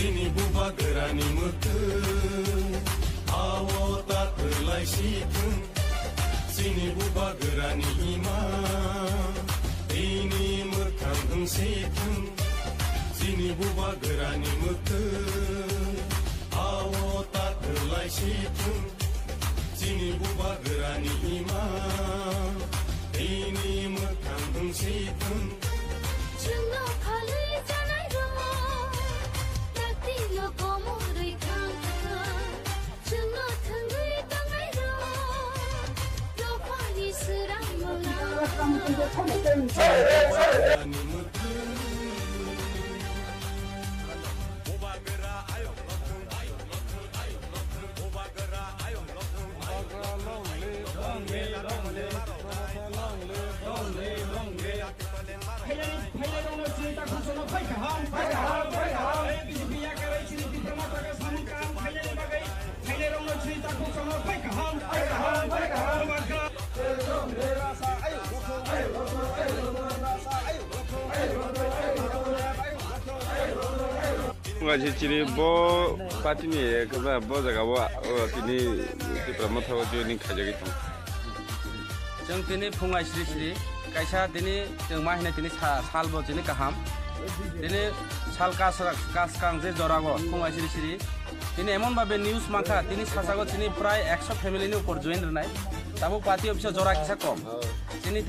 Sini buba gerani mutu awo tak berlai situng Sini buba gerani ima ini mekang situng Sini buba gerani mutu awo tak berlai situng Sini buba gerani ima ini mekang situng Ngaji ciri bo pati ni kerana bo jaga bo tini diploma thawa joining khaja gitu. Jeng tini pungai siri kaisa tini jeng mah tini sal bo tini kaham. Tini sal kas kang je jorago pungai siri. Tini emon babe news mangka tini sasago tini pray 100 family ni upor join renai. Tabu pati office jora kisa kom. Tini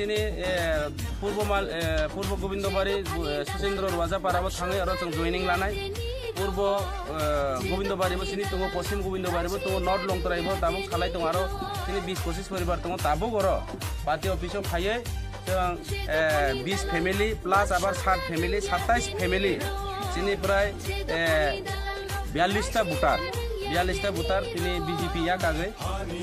purbo Gobindobari Susendro Raja Parabo thangai aro jeng joining lanai. Purbo Gobindobari bo sini tungo Posim Gobindobari bo tungo North Longtrai bo tabu khalai tungo aro sini 20-25 paribar tungo tabu goro pati office phaye jeng 20 family plus abar 60 family 27 family sini pray 42 ta butar tini BJP ya kage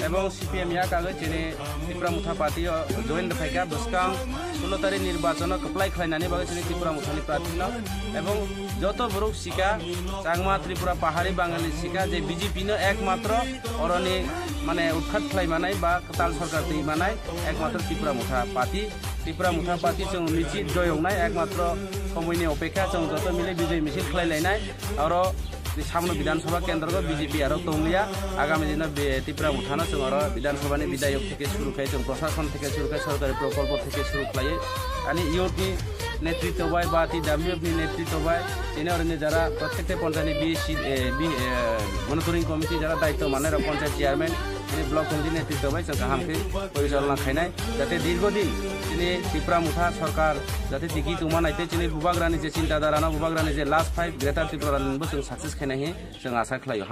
ebong CPM ya kage tini Tripura Mutha Party join phaika buskang 16 तारिख निर्वाचन apply khlainani bagai tini Tripura Muthani प्रार्थी न ebong joto borok sika changma Tripura pahari bangali sika je BJP no ekmatro oroni mane uthat khlaimanai ba katal sarkar tei manai ekmatro Tripura Mutha Party jong nichi joyongnai ekmatro samoyni opekha jong joto mile bijay misil khlailainai aro সামনে বিধানসভা কেন্দ্র BJP আর তংলিয়া আগামী দিনে ত্রিপুরা উঠানো जों আর বিধানসভানি বিধায়ক থেকে শুরু খাই जों প্রশাসন থেকে শুরু খাই সরকারি প্রকল্প থেকে শুরু খাই আনি ইউটি নেতৃত্ব বাই বা টিডব্লিউএফ নেতৃত্ব বাই তিনি অরনে যারা প্রত্যেকটা পঞ্চায়েত বিএসসি মনিটরিং কমিটি যারা দায়িত্ব মানে পঞ্চায়েত চেয়ারম্যান তিনি ব্লক কমিটি নেতৃত্ব বাই जों গাহামকে পরিচালনা খাইনাই যাতে দীর্ঘদিন তিনি ত্রিপুরা মুঠা সরকার যাতে টিকি তুমানাইতে তিনি বুবাগ্রানি যে চিন্তাধারা বুবাগ্রানি যে লাস্ট 5 গ্রেটার ত্রিপুরা নিবো जों সাকসেস খাইনাই जों আশা খালাयो।